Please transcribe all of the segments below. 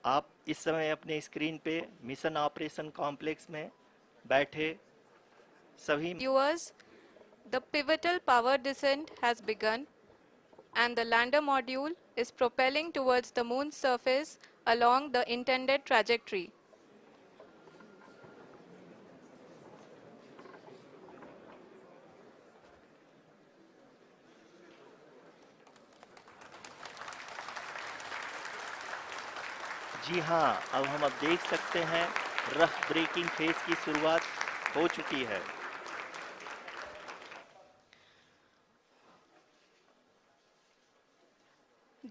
आप इस समय अपने स्क्रीन पे मिशन ऑपरेशन कॉम्प्लेक्स में बैठे सभी Viewers, the pivotal power descent has begun and the lander module is propelling towards the moon's surface along the intended trajectory. जी हाँ, अब देख सकते हैं रफ ब्रेकिंग फेज की शुरुआत हो चुकी है।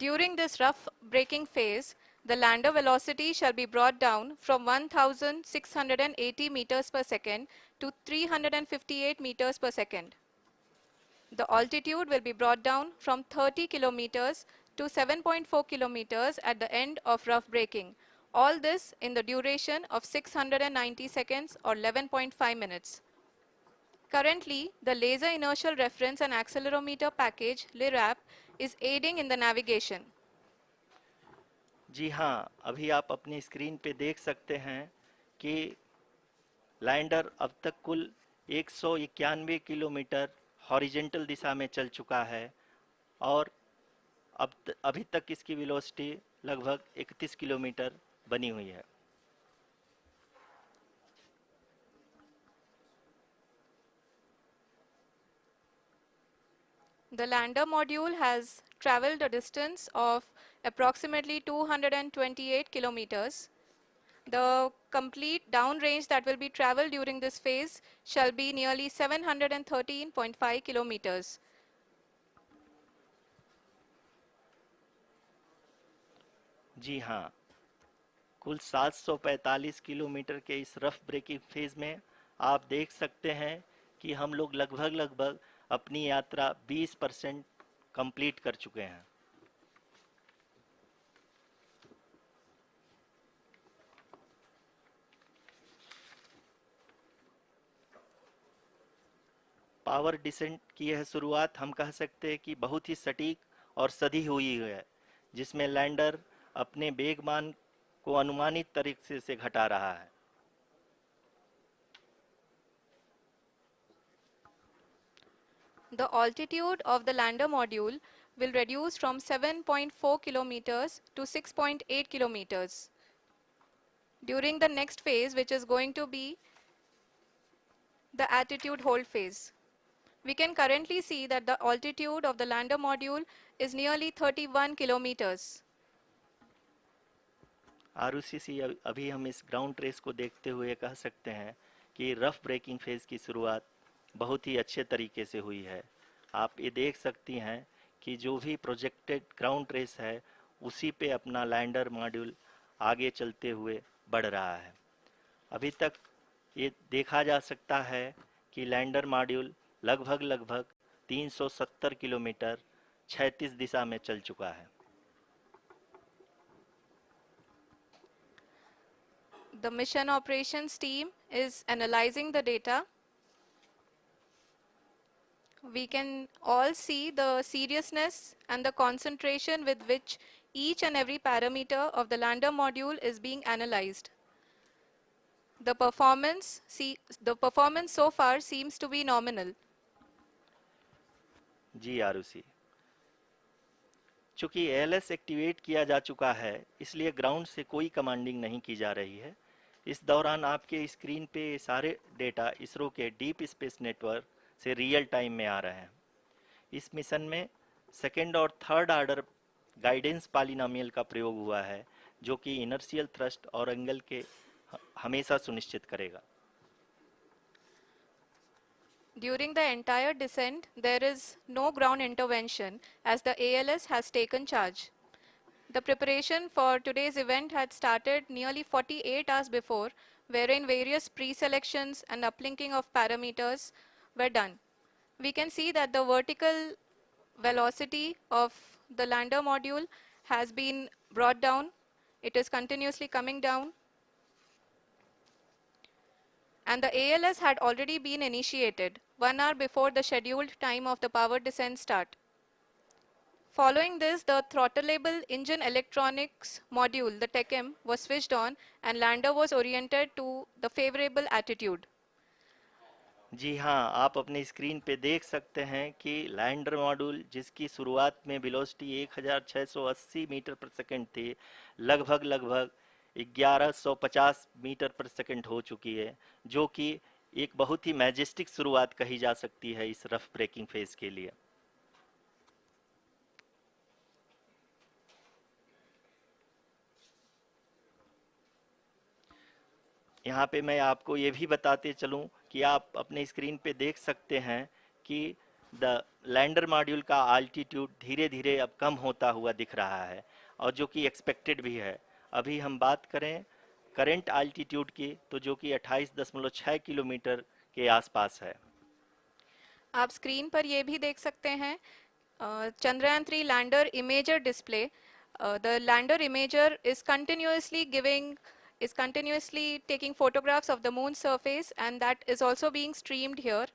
During this rough braking phase, the lander velocity shall be brought down from 1680 meters per second to 358 meters per second. The altitude will be brought down from 30 kilometers to 7.4 kilometers at the end of rough braking. All this in the duration of 690 seconds or 11.5 minutes. Currently, the Laser Inertial Reference and Accelerometer package (LIRAP) is aiding in the navigation. जी हाँ, अभी आप अपनी screen पे देख सकते हैं कि lander अब तक कुल 191 किलोमीटर हॉरिजेंटल दिशा में चल चुका है और अभी तक इसकी वेलोसिटी लगभग 31 किलोमीटर बनी हुई है। The lander module has traveled a distance of approximately 228 kilometers. The complete downrange that will be traveled during this phase shall be nearly 713.5 kilometers. जी हाँ, कुल 745 किलोमीटर के इस रफ ब्रेकिंग फेज में आप देख सकते हैं कि हम लोग लगभग अपनी यात्रा 20% कंप्लीट कर चुके हैं। पावर डिसेंट की यह शुरुआत हम कह सकते हैं कि बहुत ही सटीक और सधी हुई है, जिसमें लैंडर अपने वेगमान को अनुमानित तरीके से घटा रहा है। The altitude of the lander module will reduce from 7.4 kilometers to 6.8 kilometers. During the next phase, which is going to be the attitude hold phase. We can currently see that the altitude of the lander module is nearly 31 kilometers. Arushi अभी हम इस ground trace को देखते हुए कह सकते हैं कि रफ ब्रेकिंग फेज की शुरुआत बहुत ही अच्छे तरीके से हुई है। आप ये देख सकती हैं कि जो भी प्रोजेक्टेड ग्राउंड ट्रेस है उसी पे अपना लैंडर मॉड्यूल आगे चलते हुए बढ़ रहा है। अभी तक ये देखा जा सकता है कि लैंडर मॉड्यूल लगभग 370 किलोमीटर क्षैतिज दिशा में चल चुका है। The mission operations team is analyzing the data. We can all see the seriousness and the concentration with which each and every parameter of the lander module is being analyzed. The performance so far seems to be nominal. जी आरुषि, चूंकि ALS activate किया जा चुका है इसलिए ground से कोई commanding नहीं की जा रही है। इस दौरान आपके स्क्रीन पे सारे डेटा इसरो के डीप स्पेस नेटवर्क से रियल टाइम में आ रहे हैं। इस मिशन में सेकेंड और थर्ड आर्डर गाइडेंस पॉलिनोमियल का प्रयोग हुआ है जो कि इनर्शियल थ्रस्ट और एंगल के हमेशा सुनिश्चित करेगा। During the entire descent, there is no ground intervention as the ALS has taken charge. The preparation for today's event had started nearly 48 hours before, wherein various pre-selections and uplinking of parameters were done. We can see that the vertical velocity of the lander module has been brought down. It is continuously coming down. And the ALS had already been initiated 1 hour before the scheduled time of the power descent start. Following this, the throttleable engine electronics module, the TECM, was switched on and lander was oriented to the favorable attitude. जी हाँ, आप अपने screen पे देख सकते हैं कि lander module जिसकी शुरुआत में वेलोसिटी 1680 मीटर पर सेकंड थी, लगभग 1150 मीटर पर सेकंड हो चुकी है, जो कि एक बहुत ही मैजेस्टिक शुरुआत कही जा सकती है इस रफ ब्रेकिंग फेज के लिए। यहाँ पे मैं आपको ये भी बताते चलूँ कि आप अपने स्क्रीन पे देख सकते हैं कि द लैंडर मॉड्यूल का आल्टीट्यूड धीरे धीरे अब कम होता हुआ दिख रहा है, और जो कि एक्सपेक्टेड भी है। अभी हम बात करें करंट आल्टीट्यूड की, तो जो कि 28.6 किलोमीटर के आसपास है। आप स्क्रीन पर ये भी देख सकते हैं Chandrayaan 3 lander imager display. The lander imager is continuously taking photographs of the moon surface, and that is also being streamed here.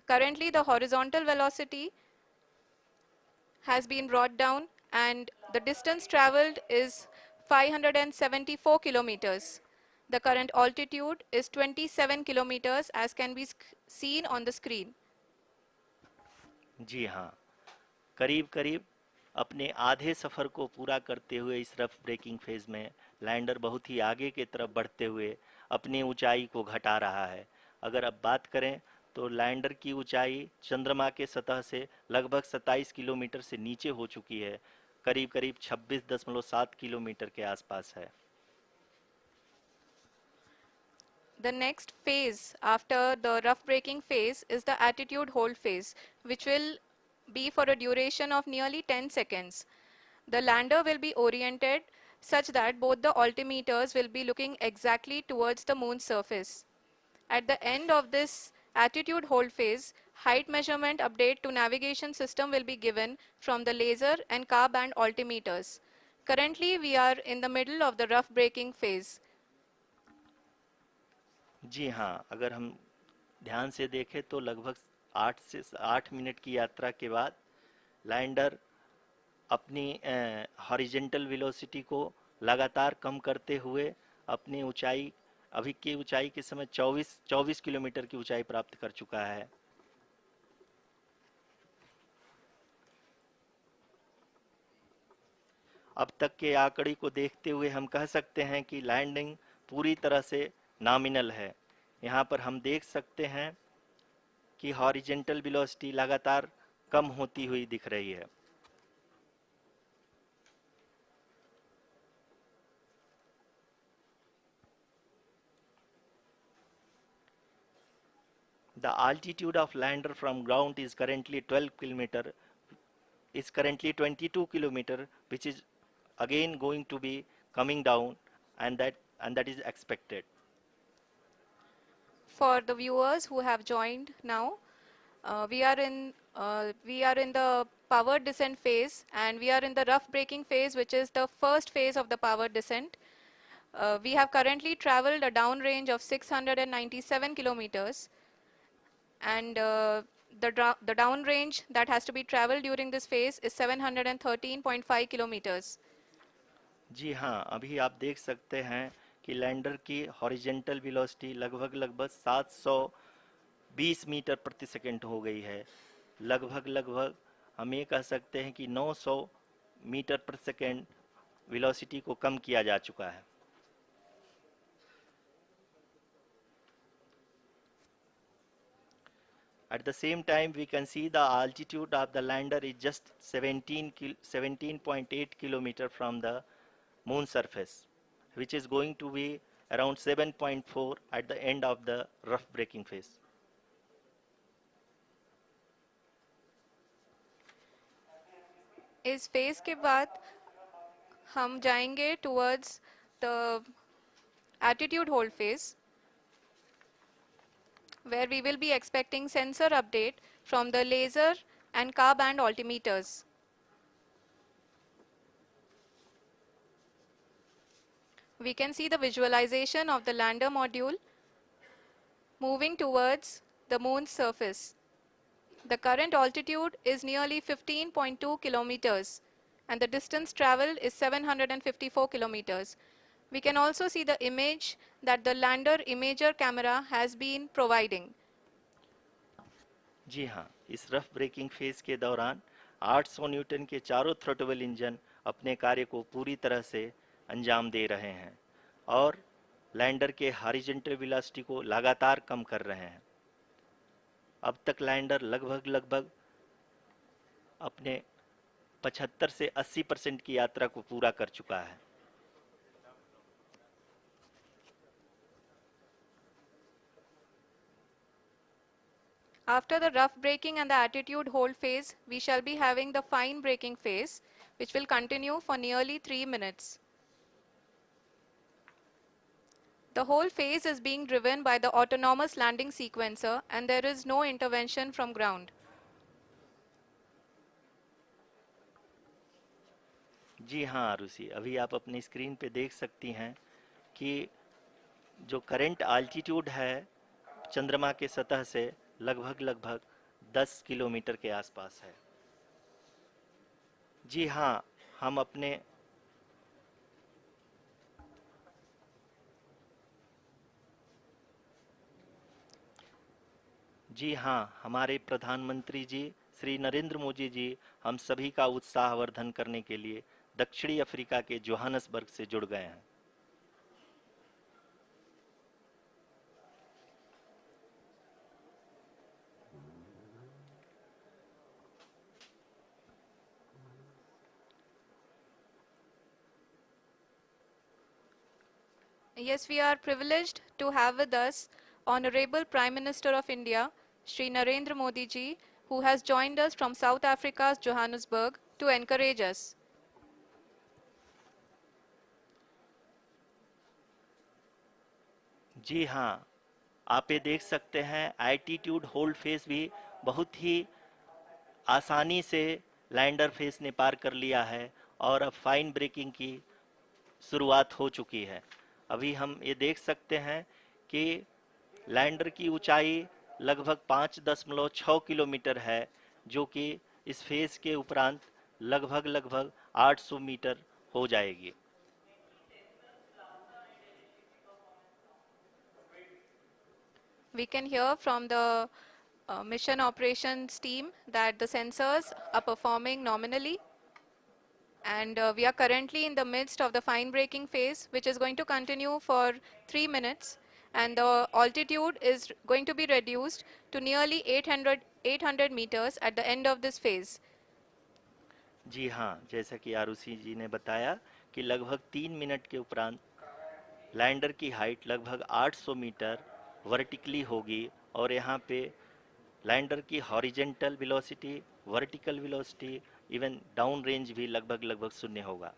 Currently, the horizontal velocity has been brought down and the distance traveled is 574 kilometers. The current altitude is 27 kilometers as can be seen on the screen. जी हाँ, करीब करीब अपने आधे सफ़र को पूरा करते हुए इस रफ ब्रेकिंग फेज में लैंडर बहुत ही आगे की तरफ बढ़ते हुए अपनी ऊंचाई को घटा रहा है। अगर अब बात करें तो लैंडर की ऊंचाई चंद्रमा के सतह से लगभग 27 किलोमीटर से नीचे हो चुकी है, करीब करीब 26.7 किलोमीटर के आसपास है। The next phase after the rough braking phase is the attitude hold phase, which will be for a duration of nearly 10 seconds. The lander will be oriented such that both the altimeters will be looking exactly towards the moon's surface. At the end of this attitude hold phase, height measurement update to navigation system will be given from the laser and car band altimeters. Currently, we are in the middle of the rough braking phase. जी हाँ, अगर हम ध्यान से देखें तो लगभग 8 minute की यात्रा के बाद लैंडर अपनी हॉरिजेंटल वेलोसिटी को लगातार कम करते हुए अपनी ऊंचाई, अभी की ऊंचाई के समय 24 किलोमीटर की ऊंचाई प्राप्त कर चुका है। अब तक के आंकड़े को देखते हुए हम कह सकते हैं कि लैंडिंग पूरी तरह से नॉमिनल है। यहाँ पर हम देख सकते हैं कि हॉरिजेंटल वेलोसिटी लगातार कम होती हुई दिख रही है। The altitude of lander from ground is currently 22 kilometer, which is again going to be coming down, and that is expected. For the viewers who have joined now, we are in the power descent phase, and we are in the rough braking phase, which is the first phase of the power descent. We have currently traveled a downrange of 697 kilometers, and the downrange that has to be traveled during this phase is 713.5 kilometers. जी हाँ, अभी आप देख सकते हैं कि lander की horizontal velocity लगभग 720 metre प्रति सेकंड हो गई है। लगभग हम ये कह सकते हैं कि 900 मीटर प्रति सेकंड वेलोसिटी को कम किया जा चुका है। At the same time, we can see the altitude of the lander is just 17.8 kilometer from the moon surface, which is going to be around 7.4 at the end of the rough braking phase. इस phase के बाद हम जाएंगे towards the attitude hold phase, where we will be expecting sensor update from the laser and car band altimeters. We can see the visualization of the lander module moving towards the moon's surface. The current altitude is nearly 15.2 kilometers and the distance traveled is 754 kilometers. We can also see the image that the lander imager camera has been providing. जी हाँ, इस rough breaking phase के दौरान 800 Newton के चारों throttle engine अपने कार्य को पूरी तरह से अंजाम दे रहे हैं और लैंडर के हॉरिजॉन्टल वेलोसिटी को लगातार कम कर रहे हैं। अब तक लैंडर लगभग अपने 75 से 80% की यात्रा को पूरा कर चुका है। After the rough braking and the attitude hold phase, we shall be having the fine braking phase, which will continue for nearly 3 minutes. The whole phase is being driven by the autonomous landing sequencer and there is no intervention from ground. जी हाँ आरुषि, अभी आप अपनी screen पे देख सकती हैं कि जो करंट आल्टीट्यूड है चंद्रमा के सतह से लगभग 10 किलोमीटर के आसपास है। जी हाँ, हम अपने जी हाँ, हमारे प्रधानमंत्री जी श्री नरेंद्र मोदी जी हम सभी का उत्साहवर्धन करने के लिए दक्षिणी अफ्रीका के जोहानसबर्ग से जुड़ गए हैं। Yes, we are privileged to have with us Honorable Prime Minister of India, Shri Narendra Modi ji, who has joined us from South Africa's Johannesburg to encourage us. जी हाँ, आप ये देख सकते हैं एल्टीट्यूड होल्ड फेस भी बहुत ही आसानी से लैंडर फेस ने पार कर लिया है और अब फाइन ब्रेकिंग की शुरुआत हो चुकी है। अभी हम ये देख सकते हैं कि लैंडर की ऊंचाई लगभग 5.6 किलोमीटर है, जो कि इस फेज के उपरांत लगभग 800 मीटर हो जाएगी। We can hear from the mission operations team that the sensors are performing nominally and we are currently in the midst of the fine braking phase, which is going to continue for 3 minutes and the altitude is going to be reduced to nearly 800 meters at the end of this phase. जी हाँ, जैसा कि आरुषि जी ने बताया कि लगभग 3 minute के उपरांत lander की हाइट लगभग 800 मीटर वर्टिकली होगी और यहाँ पे लैंडर की horizontal velocity, vertical velocity, even down range भी लगभग शून्य होगा।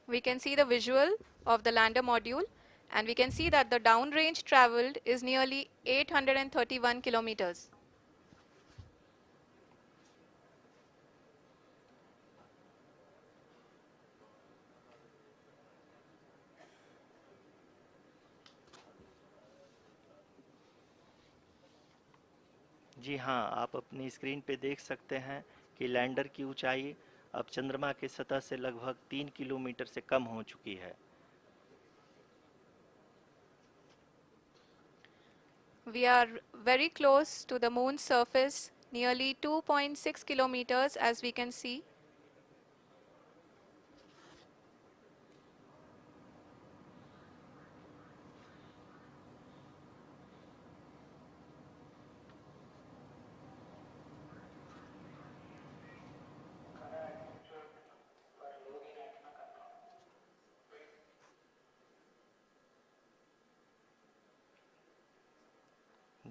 We can see the visual of the lander module and we can see that the downrange traveled is nearly 831 kilometers. जी हाँ, आप अपनी स्क्रीन पे देख सकते हैं कि लैंडर की ऊंचाई अब चंद्रमा के सतह से लगभग 3 किलोमीटर से कम हो चुकी है। We are very close to the moon's surface, nearly 2.6 kilometers as we can see.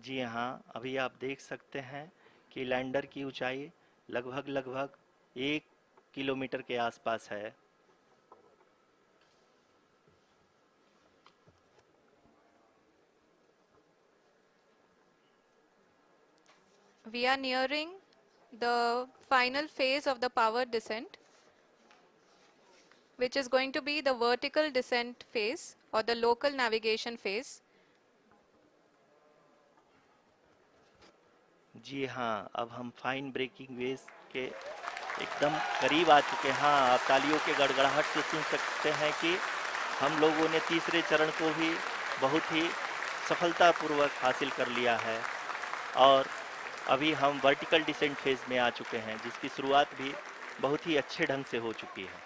जी हाँ, अभी आप देख सकते हैं कि लैंडर की ऊंचाई लगभग 1 किलोमीटर के आसपास है। We are nearing the final phase of the power descent, which is going to be the vertical descent phase or the local navigation phase. जी हाँ, अब हम फाइन ब्रेकिंग वेव्स के एकदम करीब आ चुके हैं। हाँ, आप तालियों के गड़गड़ाहट से सुन सकते हैं कि हम लोगों ने तीसरे चरण को भी बहुत ही सफलतापूर्वक हासिल कर लिया है और अभी हम वर्टिकल डिसेंट फेज में आ चुके हैं, जिसकी शुरुआत भी बहुत ही अच्छे ढंग से हो चुकी है।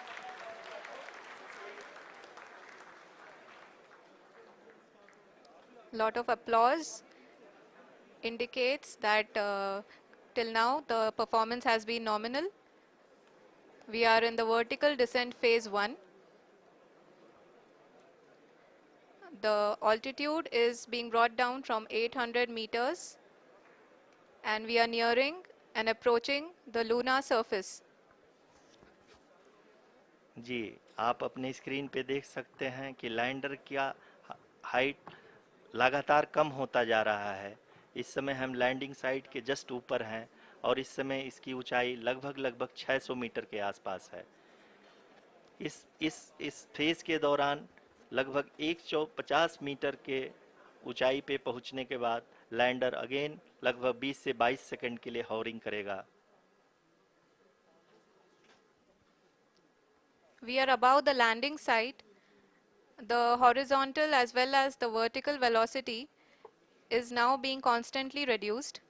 Lot of applause indicates that till now the performance has been nominal. We are in the vertical descent phase 1. The altitude is being brought down from 800 meters and we are nearing and approaching the lunar surface. जी, आप अपने screen पे देख सकते हैं कि lander का height लगातार कम होता जा रहा है। इस समय हम लैंडिंग साइट के जस्ट ऊपर हैं और इस समय इसकी ऊंचाई लगभग 600 मीटर के आसपास है। इस फेज के दौरान लगभग 150 मीटर के ऊंचाई पे पहुंचने के बाद लैंडर अगेन लगभग 20 से 22 सेकंड के लिए हॉवरिंग करेगा। We are above the landing site. The horizontal as well as the vertical velocity is now being constantly reduced.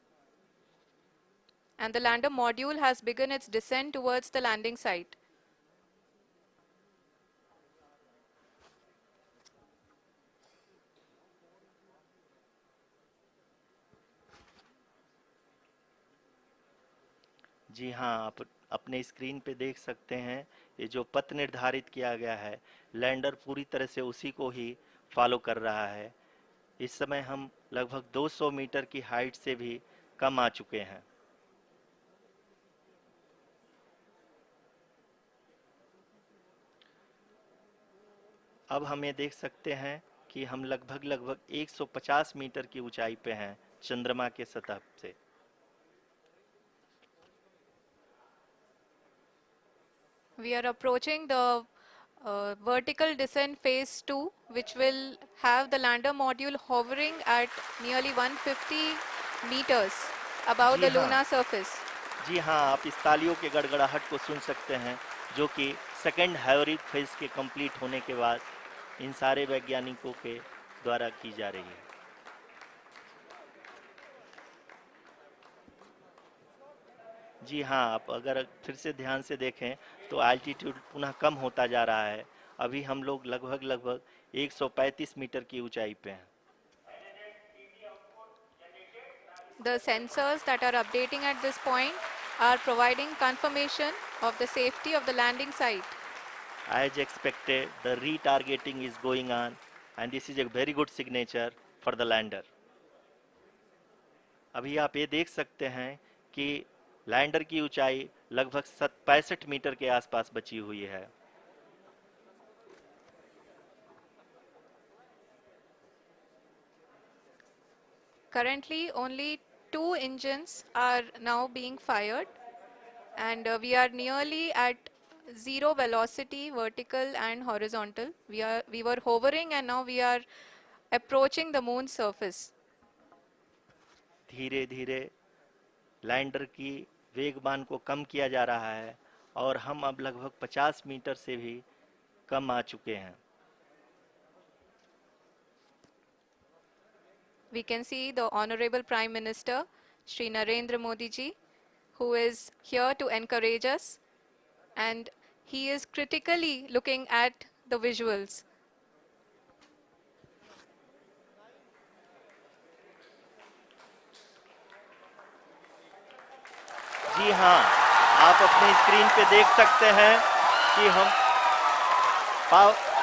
And the lander module has begun its descent towards the landing site. जी हाँ, आप अपने screen पे देख सकते हैं ये जो पथ निर्धारित किया गया है, लैंडर पूरी तरह से उसी को ही फॉलो कर रहा है। इस समय हम लगभग 200 मीटर की हाइट से भी कम आ चुके हैं। अब हम ये देख सकते हैं कि हम लगभग 150 मीटर की ऊंचाई पे हैं चंद्रमा के सतह से। We are approaching the vertical descent phase 2, which will have the lander module hovering at nearly 150 meters above ji the हाँ, lunar surface. जी हाँ, आप इस तालियों के गड़गड़ाहट को सुन सकते हैं, जो कि सेकंड हैवरिक फेज के कंप्लीट होने के बाद इन सारे वैज्ञानिकों के द्वारा की जा रही है। जी हाँ, आप अगर फिर से ध्यान से देखें तो एल्टीट्यूड पुनः कम होता जा रहा है। अभी हम लोग लगभग 135 मीटर की ऊंचाई पे हैं। The sensors that are updating at this point are providing confirmation of the safety of the landing site. As expected, the retargeting is going on and this is a very good signature for the lander. अभी आप ये देख सकते हैं कि lander की ऊंचाई लगभग 65 मीटर के आसपास बची हुई है। Currently, only 2 engines are now being fired, and we are nearly at zero velocity, vertical and horizontal. We were hovering, and now we are approaching the moon's surface. धीरे धीरे लैंडर की वेगमान को कम किया जा रहा है और हम अब लगभग 50 मीटर से भी कम आ चुके हैं। We can see the Honorable Prime Minister, Shri Narendra Modi ji, who is here to encourage us, and he is critically looking at the visuals. जी हाँ, आप अपने स्क्रीन पे देख सकते हैं कि हम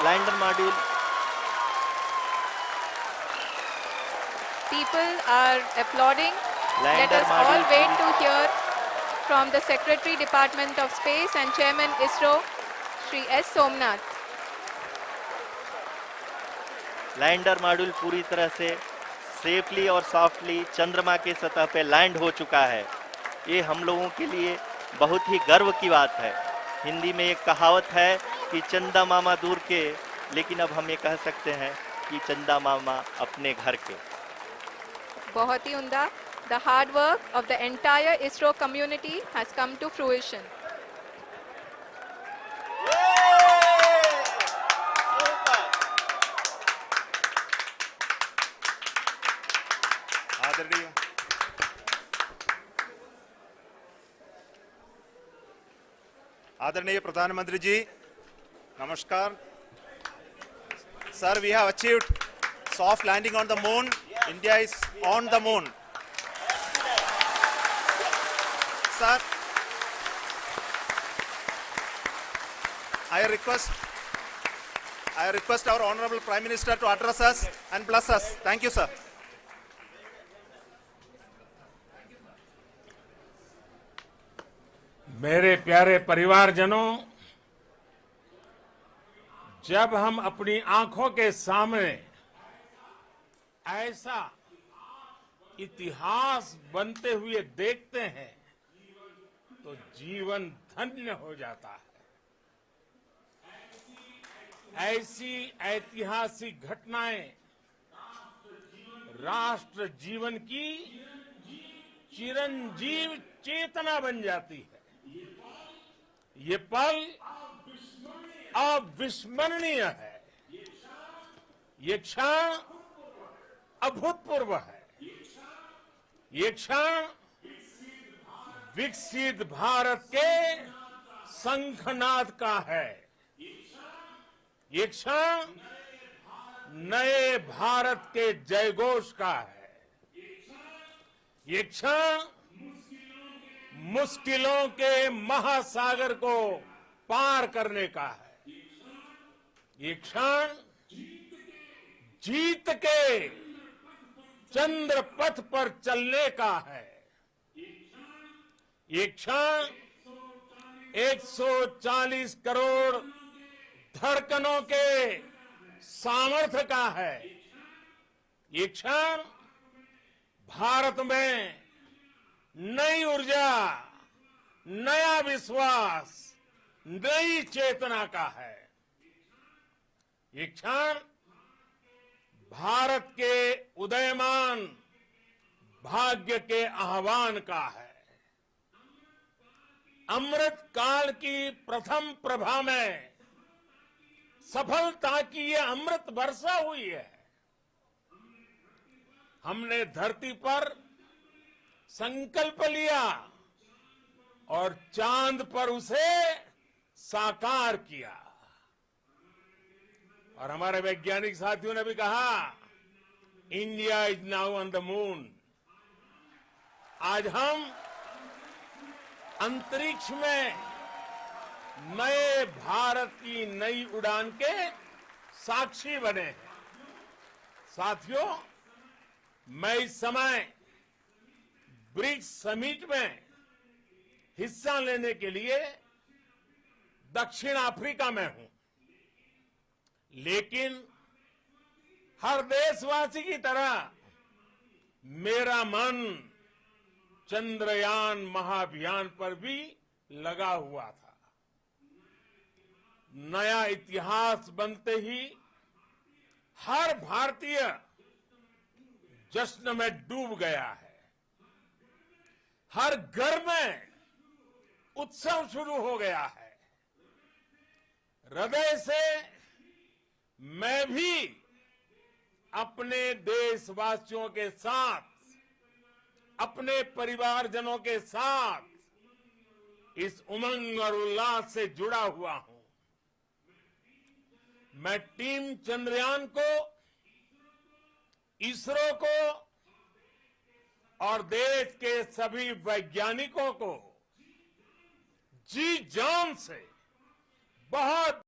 lander module People are applauding. Let lander us all module wait to hear from the Secretary Department of Space and Chairman ISRO, Shri S. Somnath. Lander module पूरी तरह से सेफली और सॉफ्टली चंद्रमा के सतह पे लैंड हो चुका है। ये हम लोगों के लिए बहुत ही गर्व की बात है। हिंदी में एक कहावत है कि चंदा मामा दूर के, लेकिन अब हम ये कह सकते हैं कि चंदा मामा अपने घर के। बहुत ही उम्दा। The hard work of the entire ISRO community has come to fruition. आदरणीय आदरणीय प्रधानमंत्री जी, नमस्कार. Sir, we have achieved soft landing on the moon. India is on the moon. Sir, I request our Honorable Prime Minister to address us and bless us. Thank you, sir. मेरे प्यारे परिवारजनों, जब हम अपनी आंखों के सामने ऐसा इतिहास बनते हुए देखते हैं तो जीवन धन्य हो जाता है. ऐसी ऐतिहासिक घटनाएं राष्ट्र जीवन की चिरंजीव चेतना बन जाती है. ये पल अविस्मरणीय है. ये क्षण अभूतपूर्व है. ये क्षण विकसित भारत के शंखनाद का है. ये क्षण नए भारत के जयघोष का है. ये क्षण मुश्किलों के महासागर को पार करने का है. ये क्षण जीत के चंद्र पथ पर चलने का है. ये क्षण 140 करोड़ धड़कनों के सामर्थ्य का है. ये क्षण भारत में नई ऊर्जा, नया विश्वास, नई चेतना का है. ये क्षण भारत के उदयमान भाग्य के आह्वान का है. अमृत काल की प्रथम प्रभा में सफलता की ये अमृत वर्षा हुई है. हमने धरती पर संकल्प लिया और चांद पर उसे साकार किया. और हमारे वैज्ञानिक साथियों ने भी कहा, India is now on the moon. आज हम अंतरिक्ष में नए भारत की नई उड़ान के साक्षी बने हैं. साथियों, मैं इस समय ब्रिक्स समिट में हिस्सा लेने के लिए दक्षिण अफ्रीका में हूं. लेकिन हर देशवासी की तरह मेरा मन चंद्रयान महाअभियान पर भी लगा हुआ था. नया इतिहास बनते ही हर भारतीय जश्न में डूब गया है. हर घर में उत्सव शुरू हो गया है. हृदय से मैं भी अपने देशवासियों के साथ, अपने परिवारजनों के साथ इस उमंग और उल्लास से जुड़ा हुआ हूं. मैं टीम चंद्रयान को, इसरो को और देश के सभी वैज्ञानिकों को जी जान से बहुत